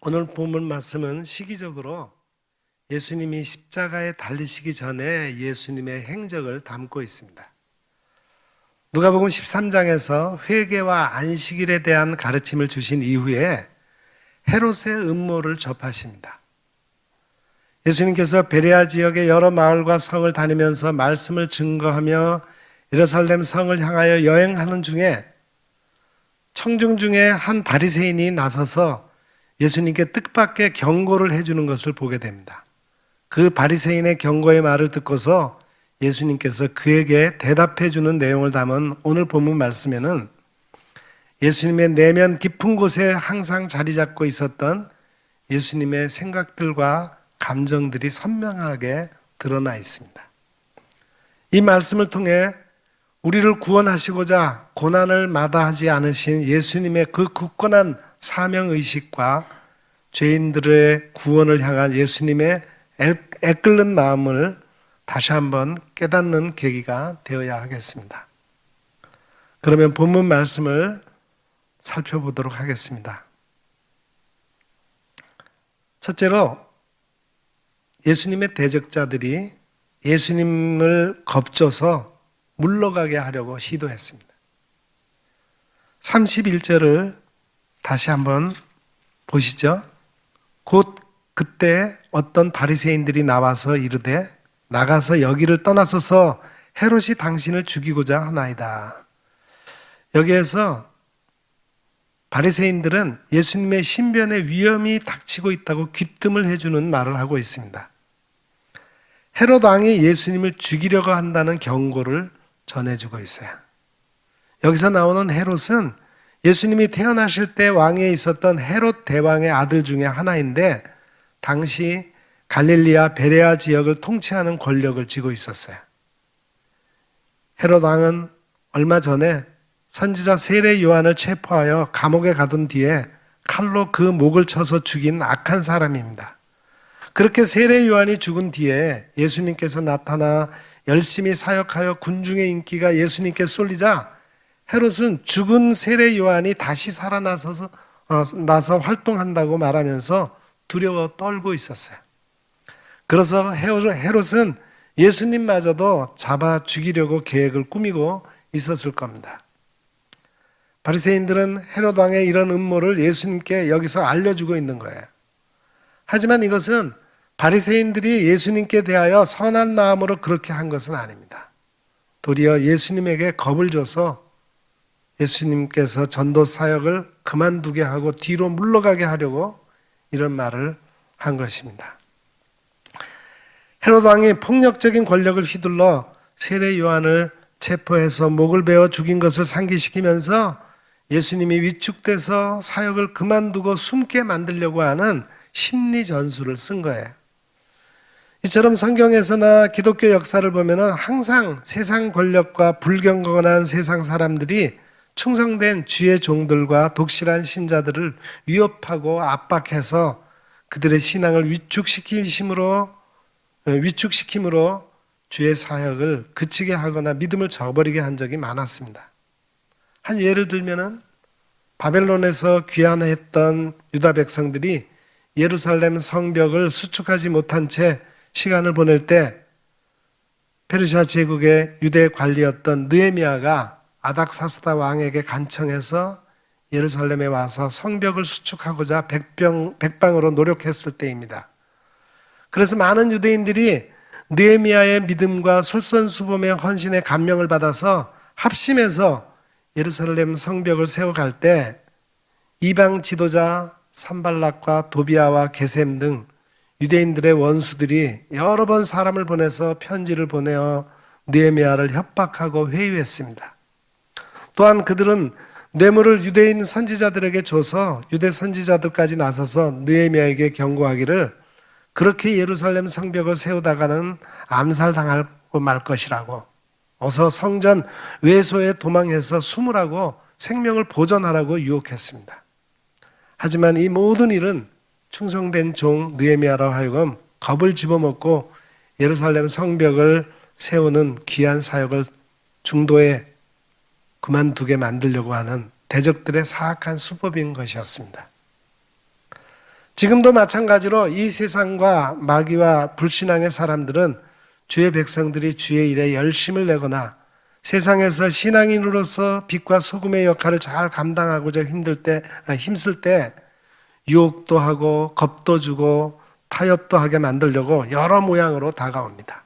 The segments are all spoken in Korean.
오늘 본문 말씀은 시기적으로 예수님이 십자가에 달리시기 전에 예수님의 행적을 담고 있습니다. 누가복음 13장에서 회개와 안식일에 대한 가르침을 주신 이후에 헤롯의 음모를 접하십니다. 예수님께서 베레아 지역의 여러 마을과 성을 다니면서 말씀을 증거하며 예루살렘 성을 향하여 여행하는 중에 청중 중에 한 바리새인이 나서서 예수님께 뜻밖의 경고를 해주는 것을 보게 됩니다. 그 바리새인의 경고의 말을 듣고서 예수님께서 그에게 대답해 주는 내용을 담은 오늘 본문 말씀에는 예수님의 내면 깊은 곳에 항상 자리 잡고 있었던 예수님의 생각들과 감정들이 선명하게 드러나 있습니다. 이 말씀을 통해 우리를 구원하시고자 고난을 마다하지 않으신 예수님의 그 굳건한 사명의식과 죄인들의 구원을 향한 예수님의 애끓는 마음을 다시 한번 깨닫는 계기가 되어야 하겠습니다. 그러면 본문 말씀을 살펴보도록 하겠습니다. 첫째로 예수님의 대적자들이 예수님을 겁줘서 물러가게 하려고 시도했습니다. 31절을 다시 한번 보시죠. 곧 그때 어떤 바리새인들이 나와서 이르되 나가서 여기를 떠나소서 헤롯이 당신을 죽이고자 하나이다. 여기에서 바리새인들은 예수님의 신변에 위험이 닥치고 있다고 귀뜸을 해주는 말을 하고 있습니다. 헤롯 왕이 예수님을 죽이려고 한다는 경고를 전해주고 있어요. 여기서 나오는 헤롯은 예수님이 태어나실 때 왕위에 있었던 헤롯 대왕의 아들 중에 하나인데 당시 갈릴리아 베레아 지역을 통치하는 권력을 쥐고 있었어요. 헤롯 왕은 얼마 전에 선지자 세례 요한을 체포하여 감옥에 가둔 뒤에 칼로 그 목을 쳐서 죽인 악한 사람입니다. 그렇게 세례 요한이 죽은 뒤에 예수님께서 나타나 열심히 사역하여 군중의 인기가 예수님께 쏠리자 헤롯은 죽은 세례 요한이 다시 살아나서 활동한다고 말하면서 두려워 떨고 있었어요. 그래서 헤롯은 예수님마저도 잡아 죽이려고 계획을 꾸미고 있었을 겁니다. 바리새인들은 헤롯 왕의 이런 음모를 예수님께 여기서 알려주고 있는 거예요. 하지만 이것은 바리새인들이 예수님께 대하여 선한 마음으로 그렇게 한 것은 아닙니다. 도리어 예수님에게 겁을 줘서 예수님께서 전도 사역을 그만두게 하고 뒤로 물러가게 하려고 이런 말을 한 것입니다. 헤롯 왕이 폭력적인 권력을 휘둘러 세례 요한을 체포해서 목을 베어 죽인 것을 상기시키면서 예수님이 위축돼서 사역을 그만두고 숨게 만들려고 하는 심리 전술을 쓴 거예요. 이처럼 성경에서나 기독교 역사를 보면 항상 세상 권력과 불경건한 세상 사람들이 충성된 주의 종들과 독실한 신자들을 위협하고 압박해서 그들의 신앙을 위축시킴으로 주의 사역을 그치게 하거나 믿음을 저버리게 한 적이 많았습니다. 한 예를 들면은 바벨론에서 귀환했던 유다 백성들이 예루살렘 성벽을 수축하지 못한 채 시간을 보낼 때 페르시아 제국의 유대 관리였던 느헤미야가 아닥사스다 왕에게 간청해서 예루살렘에 와서 성벽을 수축하고자 백방으로 노력했을 때입니다. 그래서 많은 유대인들이 느헤미야의 믿음과 솔선수범의 헌신에 감명을 받아서 합심해서 예루살렘 성벽을 세워갈 때 이방 지도자 산발락과 도비아와 게셈 등 유대인들의 원수들이 여러 번 사람을 보내서 편지를 보내어 느헤미야를 협박하고 회유했습니다. 또한 그들은 뇌물을 유대인 선지자들에게 줘서 유대 선지자들까지 나서서 느헤미야에게 경고하기를 그렇게 예루살렘 성벽을 세우다가는 암살당하고 말 것이라고, 어서 성전 외소에 도망해서 숨으라고, 생명을 보존하라고 유혹했습니다. 하지만 이 모든 일은 충성된 종 느헤미야로 하여금 겁을 집어먹고 예루살렘 성벽을 세우는 귀한 사역을 중도에 그만두게 만들려고 하는 대적들의 사악한 수법인 것이었습니다. 지금도 마찬가지로 이 세상과 마귀와 불신앙의 사람들은 주의 백성들이 주의 일에 열심을 내거나 세상에서 신앙인으로서 빛과 소금의 역할을 잘 감당하고자 힘쓸 때 유혹도 하고 겁도 주고 타협도 하게 만들려고 여러 모양으로 다가옵니다.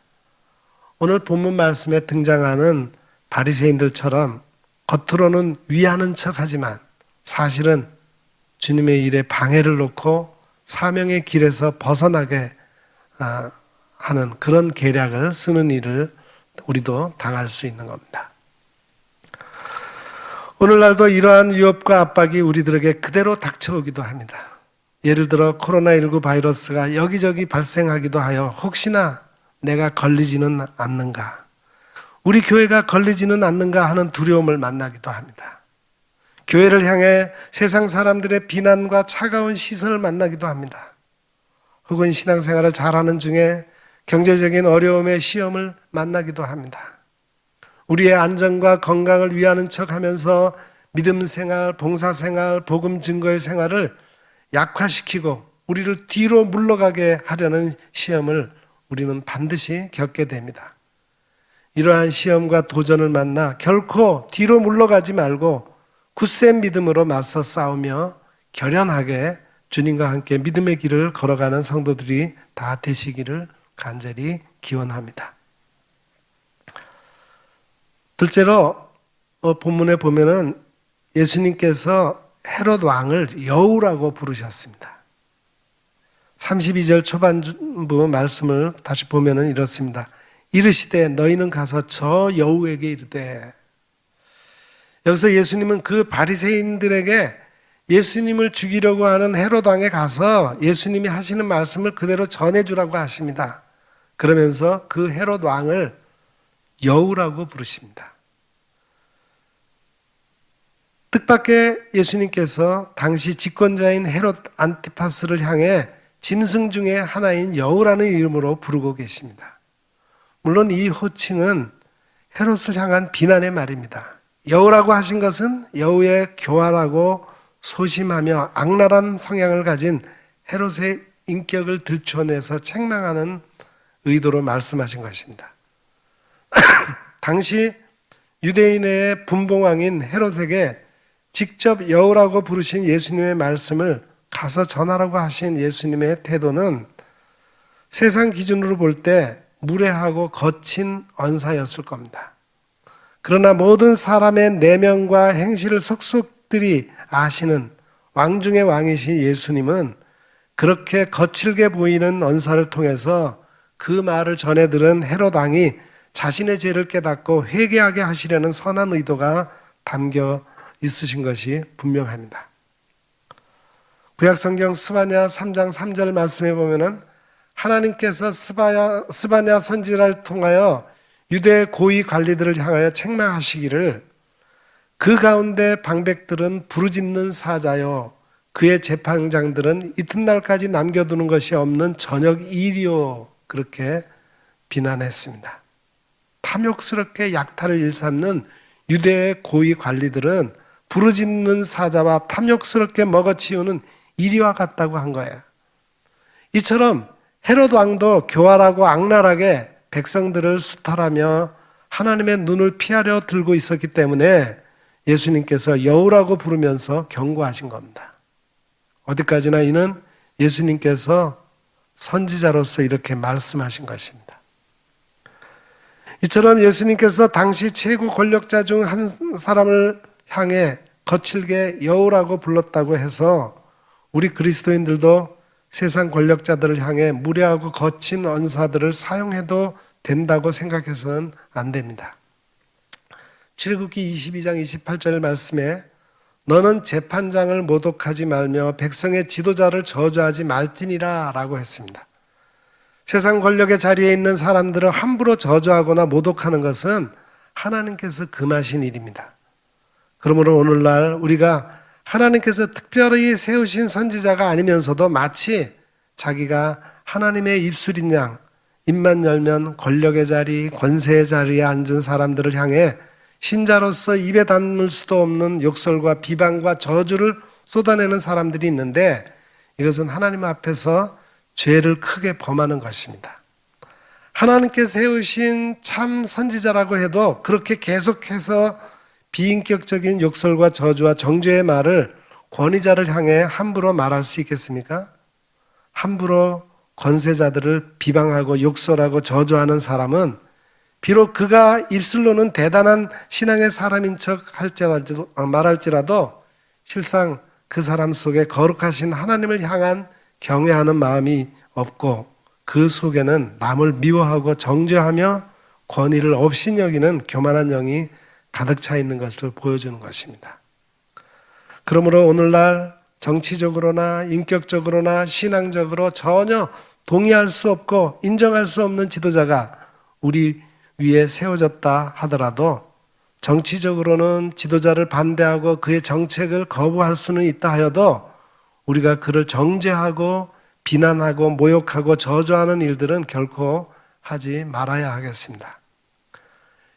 오늘 본문 말씀에 등장하는 바리새인들처럼 겉으로는 위하는 척하지만 사실은 주님의 일에 방해를 놓고 사명의 길에서 벗어나게 하는 그런 계략을 쓰는 일을 우리도 당할 수 있는 겁니다. 오늘날도 이러한 위협과 압박이 우리들에게 그대로 닥쳐오기도 합니다. 예를 들어 코로나19 바이러스가 여기저기 발생하기도 하여 혹시나 내가 걸리지는 않는가, 우리 교회가 걸리지는 않는가 하는 두려움을 만나기도 합니다. 교회를 향해 세상 사람들의 비난과 차가운 시선을 만나기도 합니다. 혹은 신앙생활을 잘하는 중에 경제적인 어려움의 시험을 만나기도 합니다. 우리의 안전과 건강을 위하는 척하면서 믿음 생활, 봉사 생활, 복음 증거의 생활을 약화시키고 우리를 뒤로 물러가게 하려는 시험을 우리는 반드시 겪게 됩니다. 이러한 시험과 도전을 만나 결코 뒤로 물러가지 말고 굳센 믿음으로 맞서 싸우며 결연하게 주님과 함께 믿음의 길을 걸어가는 성도들이 다 되시기를 간절히 기원합니다. 둘째로 본문에 보면은 예수님께서 헤롯 왕을 여우라고 부르셨습니다. 32절 초반부 말씀을 다시 보면은 이렇습니다. 이르시되 너희는 가서 저 여우에게 이르되. 여기서 예수님은 그 바리새인들에게 예수님을 죽이려고 하는 헤롯 왕에 가서 예수님이 하시는 말씀을 그대로 전해주라고 하십니다. 그러면서 그 헤롯 왕을 여우라고 부르십니다. 뜻밖의 예수님께서 당시 집권자인 헤롯 안티파스를 향해 짐승 중에 하나인 여우라는 이름으로 부르고 계십니다. 물론 이 호칭은 헤롯을 향한 비난의 말입니다. 여우라고 하신 것은 여우의 교활하고 소심하며 악랄한 성향을 가진 헤롯의 인격을 들춰내서 책망하는 의도로 말씀하신 것입니다. 당시 유대인의 분봉왕인 헤롯에게 직접 여우라고 부르신 예수님의 말씀을 가서 전하라고 하신 예수님의 태도는 세상 기준으로 볼 때 무례하고 거친 언사였을 겁니다. 그러나 모든 사람의 내면과 행실을 속속들이 아시는 왕 중의 왕이신 예수님은 그렇게 거칠게 보이는 언사를 통해서 그 말을 전해 들은 헤롯 왕이 자신의 죄를 깨닫고 회개하게 하시려는 선한 의도가 담겨 있으신 것이 분명합니다. 구약성경 스바냐 3장 3절 말씀에 보면은 하나님께서 스바냐 선지자를 통하여 유대 고위 관리들을 향하여 책망하시기를 그 가운데 방백들은 부르짖는 사자요 그의 재판장들은 이튿날까지 남겨두는 것이 없는 저녁 일이요 그렇게 비난했습니다. 탐욕스럽게 약탈을 일삼는 유대의 고위 관리들은 부르짖는 사자와 탐욕스럽게 먹어치우는 이리와 같다고 한 거예요. 이처럼 헤롯 왕도 교활하고 악랄하게 백성들을 수탈하며 하나님의 눈을 피하려 들고 있었기 때문에 예수님께서 여우라고 부르면서 경고하신 겁니다. 어디까지나 이는 예수님께서 선지자로서 이렇게 말씀하신 것입니다. 이처럼 예수님께서 당시 최고 권력자 중 한 사람을 향해 거칠게 여우라고 불렀다고 해서 우리 그리스도인들도 세상 권력자들을 향해 무례하고 거친 언사들을 사용해도 된다고 생각해서는 안 됩니다. 출애굽기 22장 28절 말씀에 너는 재판장을 모독하지 말며 백성의 지도자를 저주하지 말지니라 라고 했습니다. 세상 권력의 자리에 있는 사람들을 함부로 저주하거나 모독하는 것은 하나님께서 금하신 일입니다. 그러므로 오늘날 우리가 하나님께서 특별히 세우신 선지자가 아니면서도 마치 자기가 하나님의 입술인 양 입만 열면 권력의 자리, 권세의 자리에 앉은 사람들을 향해 신자로서 입에 담을 수도 없는 욕설과 비방과 저주를 쏟아내는 사람들이 있는데 이것은 하나님 앞에서 죄를 크게 범하는 것입니다. 하나님께 세우신 참 선지자라고 해도 그렇게 계속해서 비인격적인 욕설과 저주와 정죄의 말을 권위자를 향해 함부로 말할 수 있겠습니까? 함부로 권세자들을 비방하고 욕설하고 저주하는 사람은 비록 그가 입술로는 대단한 신앙의 사람인 척 말할지라도 실상 그 사람 속에 거룩하신 하나님을 향한 경외하는 마음이 없고 그 속에는 남을 미워하고 정죄하며 권위를 업신여기는 교만한 영이 가득 차 있는 것을 보여주는 것입니다. 그러므로 오늘날 정치적으로나 인격적으로나 신앙적으로 전혀 동의할 수 없고 인정할 수 없는 지도자가 우리 위에 세워졌다 하더라도 정치적으로는 지도자를 반대하고 그의 정책을 거부할 수는 있다 하여도 우리가 그를 정죄하고 비난하고 모욕하고 저주하는 일들은 결코 하지 말아야 하겠습니다.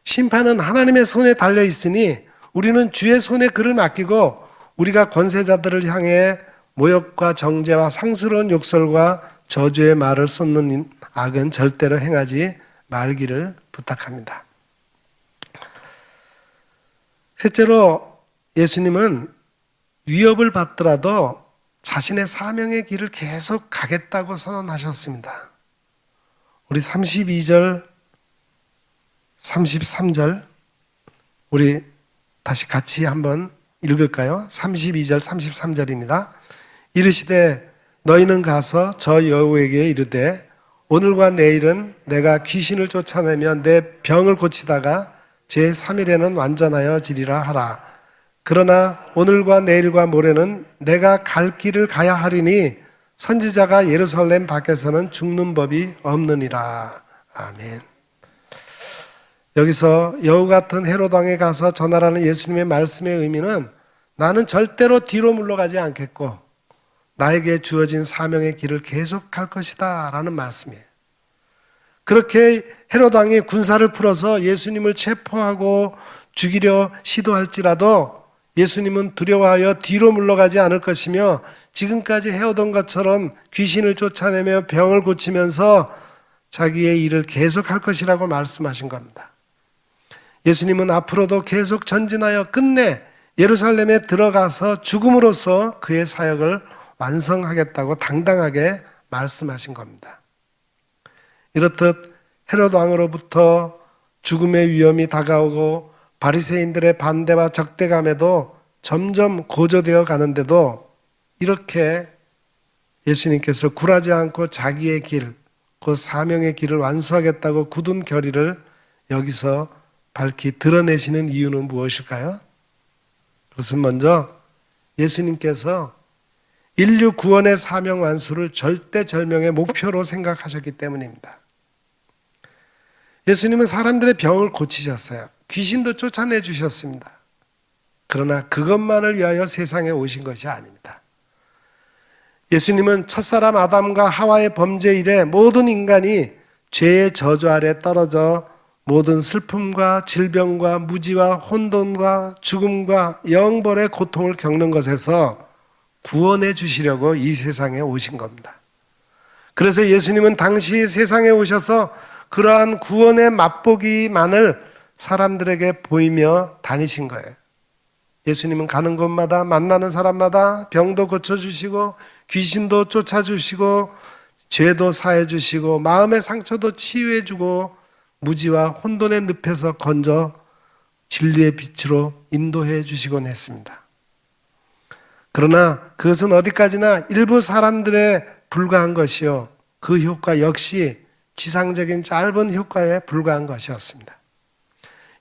심판은 하나님의 손에 달려 있으니 우리는 주의 손에 그를 맡기고 우리가 권세자들을 향해 모욕과 정죄와 상스러운 욕설과 저주의 말을 쏟는 악은 절대로 행하지 말기를 부탁합니다. 셋째로 예수님은 위협을 받더라도 자신의 사명의 길을 계속 가겠다고 선언하셨습니다. 우리 32절, 33절 우리 다시 같이 한번 읽을까요? 32절, 33절입니다. 이르시되 너희는 가서 저 여우에게 이르되 오늘과 내일은 내가 귀신을 쫓아내며 내 병을 고치다가 제3일에는 완전하여 지리라 하라. 그러나 오늘과 내일과 모레는 내가 갈 길을 가야 하리니 선지자가 예루살렘 밖에서는 죽는 법이 없느니라. 아멘. 여기서 여우 같은 헤롯 왕에 가서 전하라는 예수님의 말씀의 의미는 나는 절대로 뒤로 물러가지 않겠고 나에게 주어진 사명의 길을 계속 갈 것이다 라는 말씀이에요. 그렇게 헤롯 왕이 군사를 풀어서 예수님을 체포하고 죽이려 시도할지라도 예수님은 두려워하여 뒤로 물러가지 않을 것이며 지금까지 해오던 것처럼 귀신을 쫓아내며 병을 고치면서 자기의 일을 계속할 것이라고 말씀하신 겁니다. 예수님은 앞으로도 계속 전진하여 끝내 예루살렘에 들어가서 죽음으로써 그의 사역을 완성하겠다고 당당하게 말씀하신 겁니다. 이렇듯 헤롯 왕으로부터 죽음의 위험이 다가오고 바리새인들의 반대와 적대감에도 점점 고조되어 가는데도 이렇게 예수님께서 굴하지 않고 자기의 길, 그 사명의 길을 완수하겠다고 굳은 결의를 여기서 밝히 드러내시는 이유는 무엇일까요? 그것은 먼저 예수님께서 인류 구원의 사명 완수를 절대절명의 목표로 생각하셨기 때문입니다. 예수님은 사람들의 병을 고치셨어요. 귀신도 쫓아내 주셨습니다. 그러나 그것만을 위하여 세상에 오신 것이 아닙니다. 예수님은 첫사람 아담과 하와의 범죄 이래 모든 인간이 죄의 저주 아래 떨어져 모든 슬픔과 질병과 무지와 혼돈과 죽음과 영벌의 고통을 겪는 것에서 구원해 주시려고 이 세상에 오신 겁니다. 그래서 예수님은 당시 세상에 오셔서 그러한 구원의 맛보기만을 사람들에게 보이며 다니신 거예요. 예수님은 가는 곳마다 만나는 사람마다 병도 고쳐주시고 귀신도 쫓아주시고 죄도 사해주시고 마음의 상처도 치유해주고 무지와 혼돈의 늪에서 건져 진리의 빛으로 인도해 주시곤 했습니다. 그러나 그것은 어디까지나 일부 사람들에 불과한 것이요 그 효과 역시 지상적인 짧은 효과에 불과한 것이었습니다.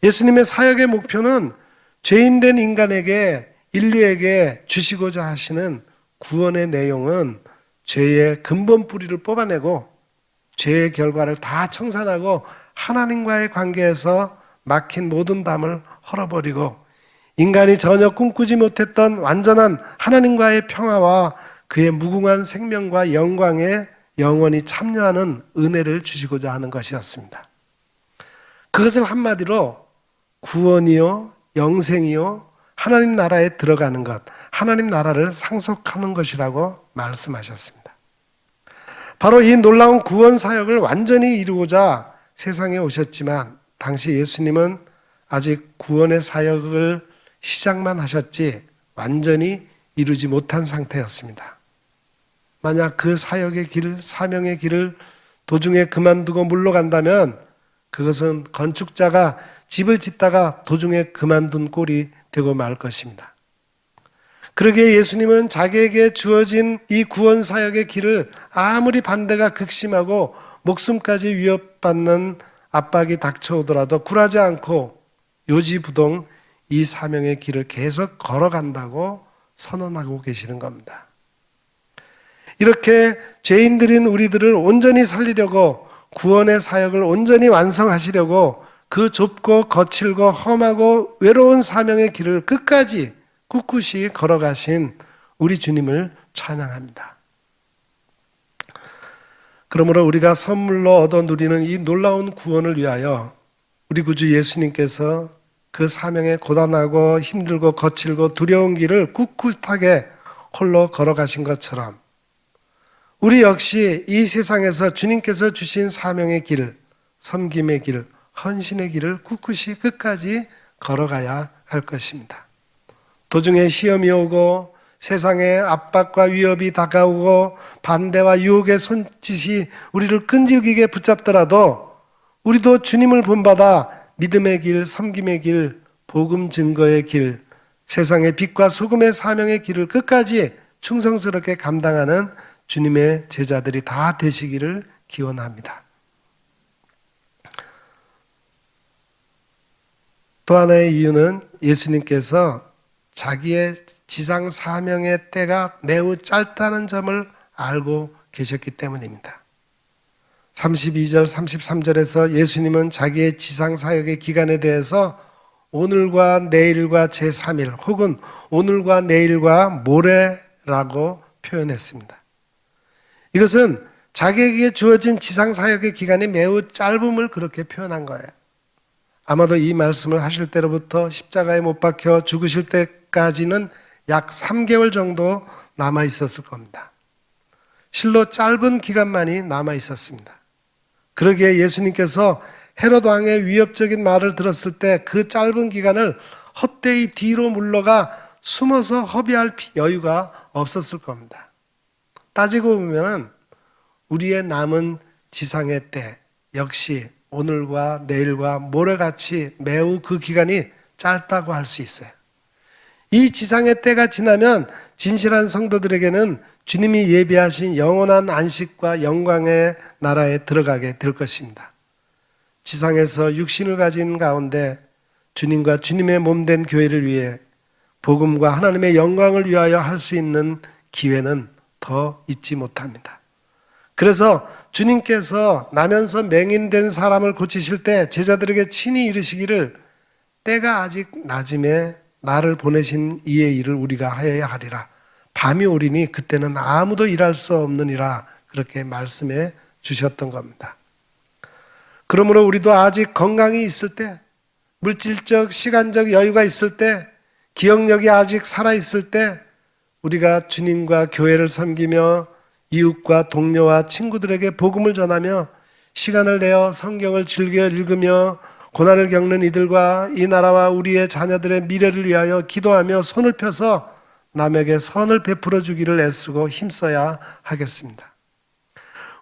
예수님의 사역의 목표는 죄인된 인간에게 인류에게 주시고자 하시는 구원의 내용은 죄의 근본 뿌리를 뽑아내고 죄의 결과를 다 청산하고 하나님과의 관계에서 막힌 모든 담을 헐어버리고 인간이 전혀 꿈꾸지 못했던 완전한 하나님과의 평화와 그의 무궁한 생명과 영광에 영원히 참여하는 은혜를 주시고자 하는 것이었습니다. 그것을 한마디로 구원이요 영생이요 하나님 나라에 들어가는 것, 하나님 나라를 상속하는 것이라고 말씀하셨습니다. 바로 이 놀라운 구원 사역을 완전히 이루고자 세상에 오셨지만 당시 예수님은 아직 구원의 사역을 시작만 하셨지 완전히 이루지 못한 상태였습니다. 만약 그 사역의 길, 사명의 길을 도중에 그만두고 물러간다면 그것은 건축자가 집을 짓다가 도중에 그만둔 꼴이 되고 말 것입니다. 그러기에 예수님은 자기에게 주어진 이 구원 사역의 길을 아무리 반대가 극심하고 목숨까지 위협받는 압박이 닥쳐오더라도 굴하지 않고 요지부동 이 사명의 길을 계속 걸어간다고 선언하고 계시는 겁니다. 이렇게 죄인들인 우리들을 온전히 살리려고 구원의 사역을 온전히 완성하시려고 그 좁고 거칠고 험하고 외로운 사명의 길을 끝까지 꿋꿋이 걸어가신 우리 주님을 찬양합니다. 그러므로 우리가 선물로 얻어 누리는 이 놀라운 구원을 위하여 우리 구주 예수님께서 그 사명에 고단하고 힘들고 거칠고 두려운 길을 꿋꿋하게 홀로 걸어가신 것처럼 우리 역시 이 세상에서 주님께서 주신 사명의 길, 섬김의 길, 헌신의 길을 꿋꿋이 끝까지 걸어가야 할 것입니다. 도중에 시험이 오고 세상의 압박과 위협이 다가오고 반대와 유혹의 손짓이 우리를 끈질기게 붙잡더라도 우리도 주님을 본받아 믿음의 길, 섬김의 길, 복음 증거의 길, 세상의 빛과 소금의 사명의 길을 끝까지 충성스럽게 감당하는 주님의 제자들이 다 되시기를 기원합니다. 또 하나의 이유는 예수님께서 자기의 지상 사명의 때가 매우 짧다는 점을 알고 계셨기 때문입니다. 32절, 33절에서 예수님은 자기의 지상 사역의 기간에 대해서 오늘과 내일과 제3일 혹은 오늘과 내일과 모레라고 표현했습니다. 이것은 자기에게 주어진 지상 사역의 기간이 매우 짧음을 그렇게 표현한 거예요. 아마도 이 말씀을 하실 때로부터 십자가에 못 박혀 죽으실 때까지는 약 3개월 정도 남아 있었을 겁니다. 실로 짧은 기간만이 남아 있었습니다. 그러기에 예수님께서 헤롯 왕의 위협적인 말을 들었을 때 그 짧은 기간을 헛되이 뒤로 물러가 숨어서 허비할 여유가 없었을 겁니다. 따지고 보면 우리의 남은 지상의 때 역시 오늘과 내일과 모레같이 매우 그 기간이 짧다고 할 수 있어요. 이 지상의 때가 지나면 진실한 성도들에게는 주님이 예비하신 영원한 안식과 영광의 나라에 들어가게 될 것입니다. 지상에서 육신을 가진 가운데 주님과 주님의 몸된 교회를 위해 복음과 하나님의 영광을 위하여 할 수 있는 기회는 더 잊지 못합니다. 그래서 주님께서 나면서 맹인된 사람을 고치실 때 제자들에게 친히 이르시기를 때가 아직 낮음에 나를 보내신 이의 일을 우리가 하여야 하리라. 밤이 오리니 그때는 아무도 일할 수 없느니라. 그렇게 말씀해 주셨던 겁니다. 그러므로 우리도 아직 건강이 있을 때, 물질적, 시간적 여유가 있을 때, 기억력이 아직 살아있을 때 우리가 주님과 교회를 섬기며 이웃과 동료와 친구들에게 복음을 전하며 시간을 내어 성경을 즐겨 읽으며 고난을 겪는 이들과 이 나라와 우리의 자녀들의 미래를 위하여 기도하며 손을 펴서 남에게 선을 베풀어 주기를 애쓰고 힘써야 하겠습니다.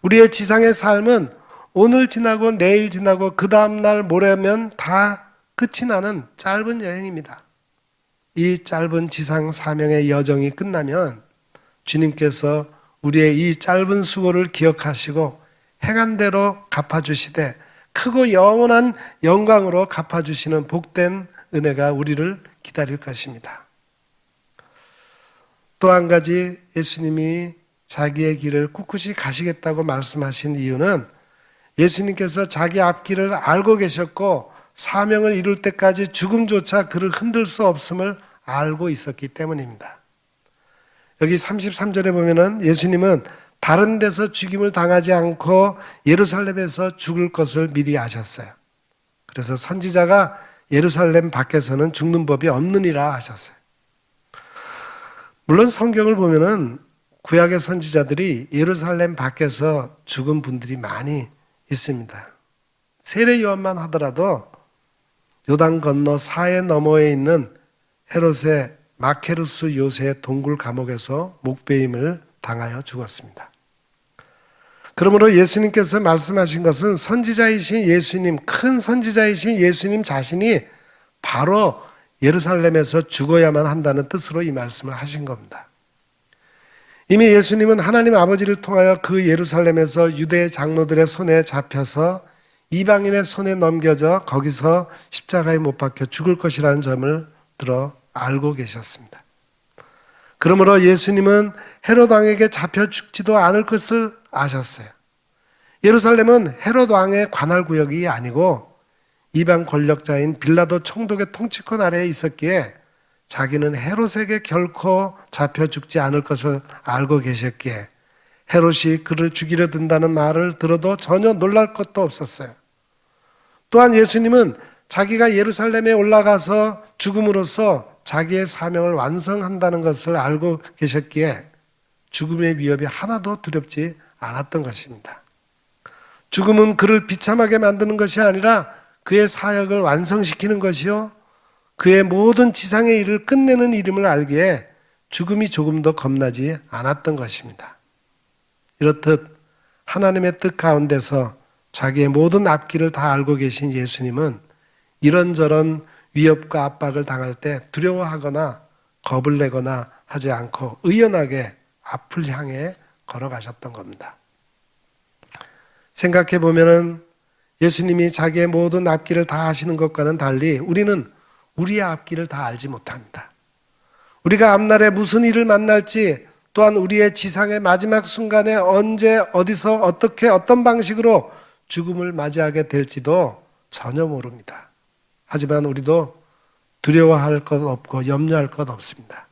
우리의 지상의 삶은 오늘 지나고 내일 지나고 그 다음날 모레면 다 끝이 나는 짧은 여행입니다. 이 짧은 지상 사명의 여정이 끝나면 주님께서 우리의 이 짧은 수고를 기억하시고 행한 대로 갚아주시되 크고 영원한 영광으로 갚아주시는 복된 은혜가 우리를 기다릴 것입니다. 또 한 가지 예수님이 자기의 길을 꿋꿋이 가시겠다고 말씀하신 이유는 예수님께서 자기 앞길을 알고 계셨고 사명을 이룰 때까지 죽음조차 그를 흔들 수 없음을 알고 있었기 때문입니다. 여기 33절에 보면은 예수님은 다른 데서 죽임을 당하지 않고 예루살렘에서 죽을 것을 미리 아셨어요. 그래서 선지자가 예루살렘 밖에서는 죽는 법이 없느니라 하셨어요. 물론 성경을 보면은 구약의 선지자들이 예루살렘 밖에서 죽은 분들이 많이 있습니다. 세례 요한만 하더라도 요단 건너 사해 너머에 있는 헤롯의 마케루스 요새 동굴 감옥에서 목베임을 당하여 죽었습니다. 그러므로 예수님께서 말씀하신 것은 선지자이신 예수님, 큰 선지자이신 예수님 자신이 바로 예루살렘에서 죽어야만 한다는 뜻으로 이 말씀을 하신 겁니다. 이미 예수님은 하나님 아버지를 통하여 그 예루살렘에서 유대 장로들의 손에 잡혀서 이방인의 손에 넘겨져 거기서 십자가에 못 박혀 죽을 것이라는 점을 들어 알고 계셨습니다. 그러므로 예수님은 헤롯 왕에게 잡혀 죽지도 않을 것을 아셨어요. 예루살렘은 헤롯 왕의 관할 구역이 아니고 이방 권력자인 빌라도 총독의 통치권 아래에 있었기에 자기는 헤롯에게 결코 잡혀 죽지 않을 것을 알고 계셨기에 헤롯이 그를 죽이려 든다는 말을 들어도 전혀 놀랄 것도 없었어요. 또한 예수님은 자기가 예루살렘에 올라가서 죽음으로써 자기의 사명을 완성한다는 것을 알고 계셨기에 죽음의 위협이 하나도 두렵지 않았던 것입니다. 죽음은 그를 비참하게 만드는 것이 아니라 그의 사역을 완성시키는 것이요 그의 모든 지상의 일을 끝내는 이름을 알기에 죽음이 조금 더 겁나지 않았던 것입니다. 이렇듯 하나님의 뜻 가운데서 자기의 모든 앞길을 다 알고 계신 예수님은 이런저런 위협과 압박을 당할 때 두려워하거나 겁을 내거나 하지 않고 의연하게 앞을 향해 걸어가셨던 겁니다. 생각해 보면은 예수님이 자기의 모든 앞길을 다 하시는 것과는 달리 우리는 우리의 앞길을 다 알지 못합니다. 우리가 앞날에 무슨 일을 만날지 또한 우리의 지상의 마지막 순간에 언제 어디서 어떻게 어떤 방식으로 죽음을 맞이하게 될지도 전혀 모릅니다. 하지만 우리도 두려워할 것 없고 염려할 것 없습니다.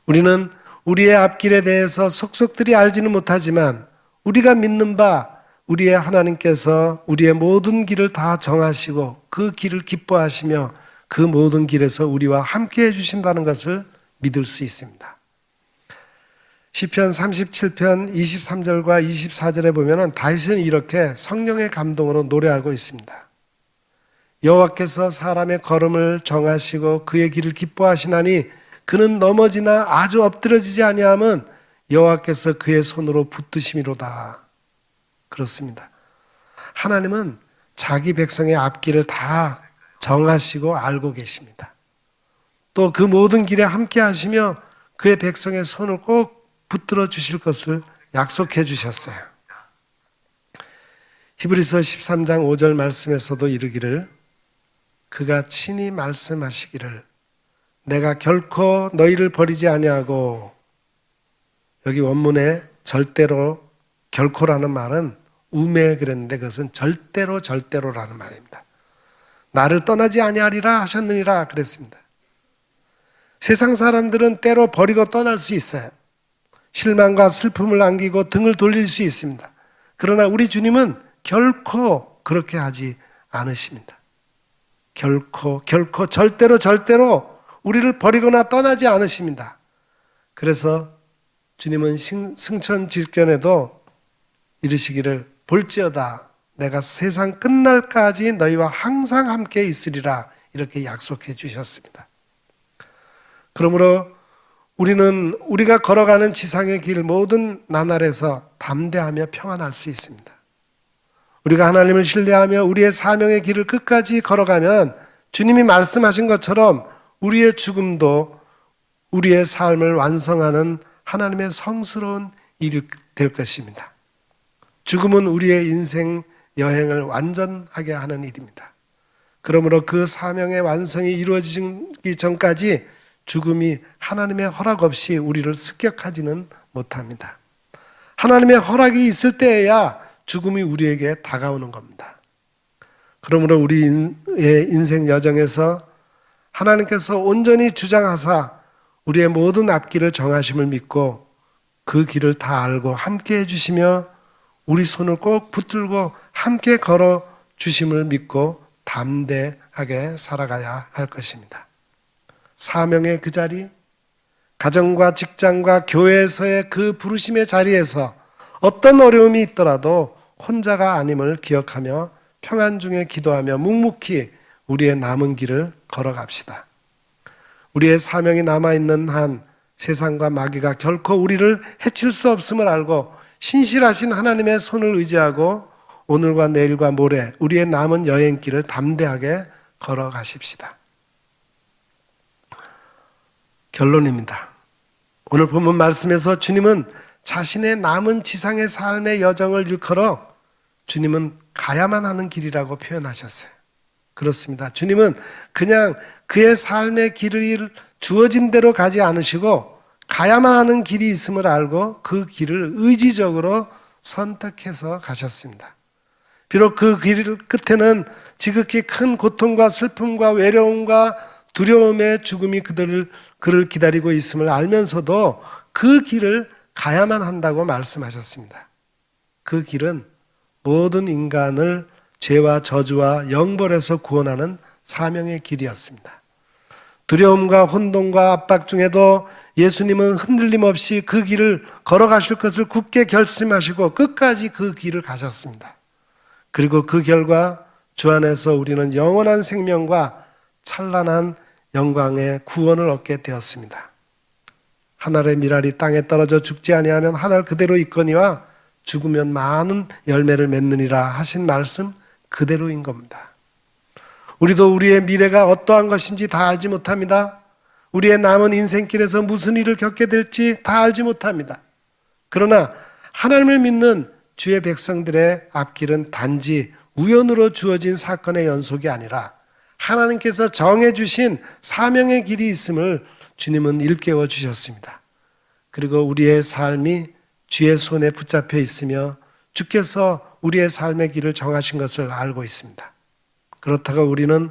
우리는 우리의 앞길에 대해서 속속들이 알지는 못하지만 우리가 믿는 바 우리의 하나님께서 우리의 모든 길을 다 정하시고 그 길을 기뻐하시며 그 모든 길에서 우리와 함께 해주신다는 것을 믿을 수 있습니다. 시편 37편 23절과 24절에 보면 다윗은 이렇게 성령의 감동으로 노래하고 있습니다. 여호와께서 사람의 걸음을 정하시고 그의 길을 기뻐하시나니 그는 넘어지나 아주 엎드려지지 아니함은 여호와께서 그의 손으로 붙드심이로다. 그렇습니다. 하나님은 자기 백성의 앞길을 다 정하시고 알고 계십니다. 또 그 모든 길에 함께 하시며 그의 백성의 손을 꼭 붙들어 주실 것을 약속해 주셨어요. 히브리서 13장 5절 말씀에서도 이르기를 그가 친히 말씀하시기를 내가 결코 너희를 버리지 아니하고, 여기 원문에 절대로 결코라는 말은 우매에 그랬는데 그것은 절대로라는 말입니다. 나를 떠나지 아니하리라 하셨느니라 그랬습니다. 세상 사람들은 때로 버리고 떠날 수 있어요. 실망과 슬픔을 안기고 등을 돌릴 수 있습니다. 그러나 우리 주님은 결코 그렇게 하지 않으십니다. 결코 절대로 우리를 버리거나 떠나지 않으십니다. 그래서 주님은 승천지견에도 이르시기를 볼지어다 내가 세상 끝날까지 너희와 항상 함께 있으리라 이렇게 약속해 주셨습니다. 그러므로 우리는 우리가 걸어가는 지상의 길 모든 나날에서 담대하며 평안할 수 있습니다. 우리가 하나님을 신뢰하며 우리의 사명의 길을 끝까지 걸어가면 주님이 말씀하신 것처럼 우리의 죽음도 우리의 삶을 완성하는 하나님의 성스러운 일이 될 것입니다. 죽음은 우리의 인생 여행을 완전하게 하는 일입니다. 그러므로 그 사명의 완성이 이루어지기 전까지 죽음이 하나님의 허락 없이 우리를 습격하지는 못합니다. 하나님의 허락이 있을 때에야 죽음이 우리에게 다가오는 겁니다. 그러므로 우리의 인생 여정에서 하나님께서 온전히 주장하사 우리의 모든 앞길을 정하심을 믿고 그 길을 다 알고 함께 해주시며 우리 손을 꼭 붙들고 함께 걸어 주심을 믿고 담대하게 살아가야 할 것입니다. 사명의 그 자리, 가정과 직장과 교회에서의 그 부르심의 자리에서 어떤 어려움이 있더라도 혼자가 아님을 기억하며 평안 중에 기도하며 묵묵히 우리의 남은 길을 걸어갑시다. 우리의 사명이 남아있는 한 세상과 마귀가 결코 우리를 해칠 수 없음을 알고 신실하신 하나님의 손을 의지하고 오늘과 내일과 모레 우리의 남은 여행길을 담대하게 걸어가십시다. 결론입니다. 오늘 본문 말씀에서 주님은 자신의 남은 지상의 삶의 여정을 일컬어 주님은 가야만 하는 길이라고 표현하셨어요. 그렇습니다. 주님은 그냥 그의 삶의 길을 주어진 대로 가지 않으시고 가야만 하는 길이 있음을 알고 그 길을 의지적으로 선택해서 가셨습니다. 비록 그 길 끝에는 지극히 큰 고통과 슬픔과 외로움과 두려움의 죽음이 그를 기다리고 있음을 알면서도 그 길을 가야만 한다고 말씀하셨습니다. 그 길은 모든 인간을 죄와 저주와 영벌에서 구원하는 사명의 길이었습니다. 두려움과 혼돈과 압박 중에도 예수님은 흔들림 없이 그 길을 걸어가실 것을 굳게 결심하시고 끝까지 그 길을 가셨습니다. 그리고 그 결과 주 안에서 우리는 영원한 생명과 찬란한 영광의 구원을 얻게 되었습니다. 한 알의 밀알이 땅에 떨어져 죽지 아니하면 한 알 그대로 있거니와 죽으면 많은 열매를 맺느니라 하신 말씀 그대로인 겁니다. 우리도 우리의 미래가 어떠한 것인지 다 알지 못합니다. 우리의 남은 인생길에서 무슨 일을 겪게 될지 다 알지 못합니다. 그러나 하나님을 믿는 주의 백성들의 앞길은 단지 우연으로 주어진 사건의 연속이 아니라 하나님께서 정해주신 사명의 길이 있음을 주님은 일깨워 주셨습니다. 그리고 우리의 삶이 주의 손에 붙잡혀 있으며 주께서 우리의 삶의 길을 정하신 것을 알고 있습니다. 그렇다고 우리는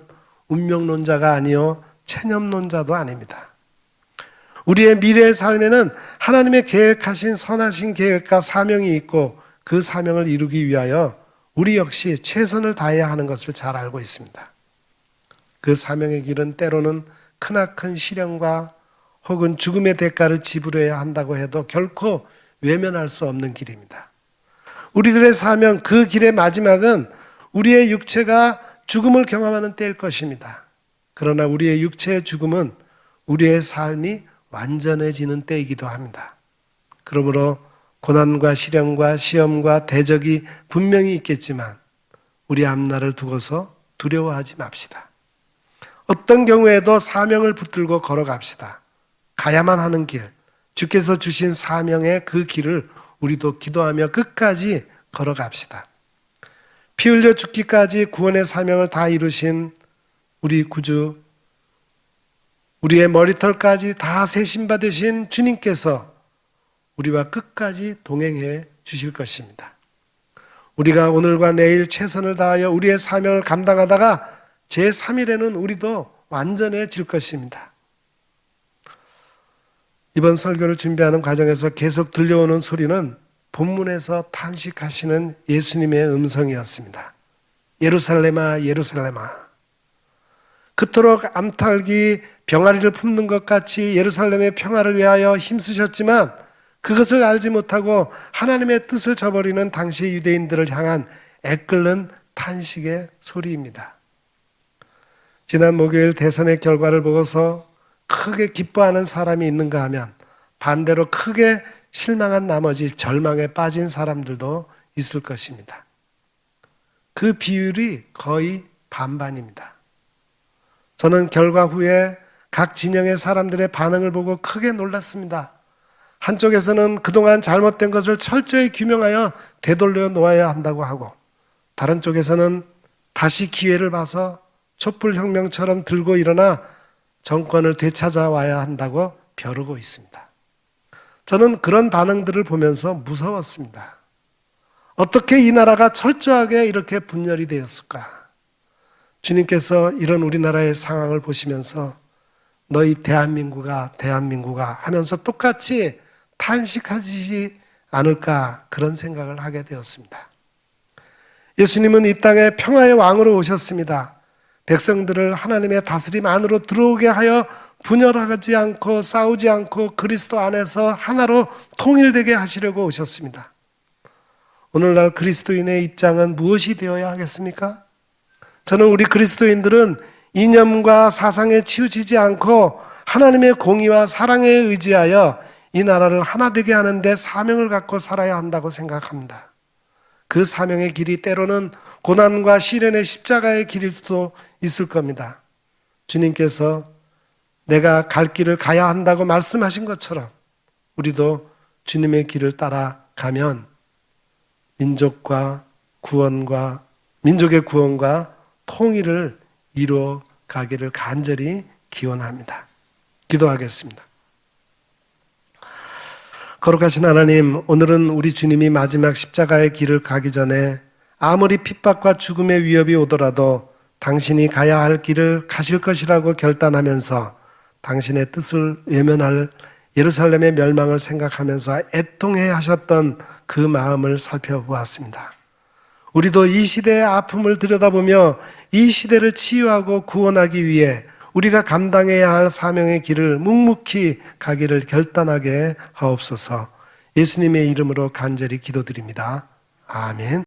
운명론자가 아니요 체념론자도 아닙니다. 우리의 미래의 삶에는 하나님의 계획하신 선하신 계획과 사명이 있고 그 사명을 이루기 위하여 우리 역시 최선을 다해야 하는 것을 잘 알고 있습니다. 그 사명의 길은 때로는 크나큰 시련과 혹은 죽음의 대가를 지불해야 한다고 해도 결코 외면할 수 없는 길입니다. 우리들의 사명, 그 길의 마지막은 우리의 육체가 죽음을 경험하는 때일 것입니다. 그러나 우리의 육체의 죽음은 우리의 삶이 완전해지는 때이기도 합니다. 그러므로 고난과 시련과 시험과 대적이 분명히 있겠지만 우리 앞날을 두고서 두려워하지 맙시다. 어떤 경우에도 사명을 붙들고 걸어갑시다. 가야만 하는 길, 주께서 주신 사명의 그 길을 우리도 기도하며 끝까지 걸어갑시다. 피 흘려 죽기까지 구원의 사명을 다 이루신 우리 구주, 우리의 머리털까지 다 세심받으신 주님께서 우리와 끝까지 동행해 주실 것입니다. 우리가 오늘과 내일 최선을 다하여 우리의 사명을 감당하다가 제3일에는 우리도 완전해질 것입니다. 이번 설교를 준비하는 과정에서 계속 들려오는 소리는 본문에서 탄식하시는 예수님의 음성이었습니다. 예루살렘아, 예루살렘아. 그토록 암탈기 병아리를 품는 것 같이 예루살렘의 평화를 위하여 힘쓰셨지만 그것을 알지 못하고 하나님의 뜻을 저버리는 당시 유대인들을 향한 애끓는 탄식의 소리입니다. 지난 목요일 대선의 결과를 보고서 크게 기뻐하는 사람이 있는가 하면 반대로 크게 실망한 나머지 절망에 빠진 사람들도 있을 것입니다. 그 비율이 거의 반반입니다. 저는 결과 후에 각 진영의 사람들의 반응을 보고 크게 놀랐습니다. 한쪽에서는 그동안 잘못된 것을 철저히 규명하여 되돌려 놓아야 한다고 하고, 다른 쪽에서는 다시 기회를 봐서 촛불혁명처럼 들고 일어나 정권을 되찾아와야 한다고 벼르고 있습니다. 저는 그런 반응들을 보면서 무서웠습니다. 어떻게 이 나라가 철저하게 이렇게 분열이 되었을까? 주님께서 이런 우리나라의 상황을 보시면서 너희 대한민국아 하면서 똑같이 탄식하지 않을까 그런 생각을 하게 되었습니다. 예수님은 이 땅에 평화의 왕으로 오셨습니다. 백성들을 하나님의 다스림 안으로 들어오게 하여 분열하지 않고 싸우지 않고 그리스도 안에서 하나로 통일되게 하시려고 오셨습니다. 오늘날 그리스도인의 입장은 무엇이 되어야 하겠습니까? 저는 우리 그리스도인들은 이념과 사상에 치우치지 않고 하나님의 공의와 사랑에 의지하여 이 나라를 하나 되게 하는데 사명을 갖고 살아야 한다고 생각합니다. 그 사명의 길이 때로는 고난과 시련의 십자가의 길일 수도 있을 겁니다. 주님께서 내가 갈 길을 가야 한다고 말씀하신 것처럼 우리도 주님의 길을 따라가면 민족의 구원과 통일을 이루어 가기를 간절히 기원합니다. 기도하겠습니다. 거룩하신 하나님, 오늘은 우리 주님이 마지막 십자가의 길을 가기 전에 아무리 핍박과 죽음의 위협이 오더라도 당신이 가야 할 길을 가실 것이라고 결단하면서 당신의 뜻을 외면할 예루살렘의 멸망을 생각하면서 애통해 하셨던 그 마음을 살펴보았습니다. 우리도 이 시대의 아픔을 들여다보며 이 시대를 치유하고 구원하기 위해 우리가 감당해야 할 사명의 길을 묵묵히 가기를 결단하게 하옵소서. 예수님의 이름으로 간절히 기도드립니다. 아멘.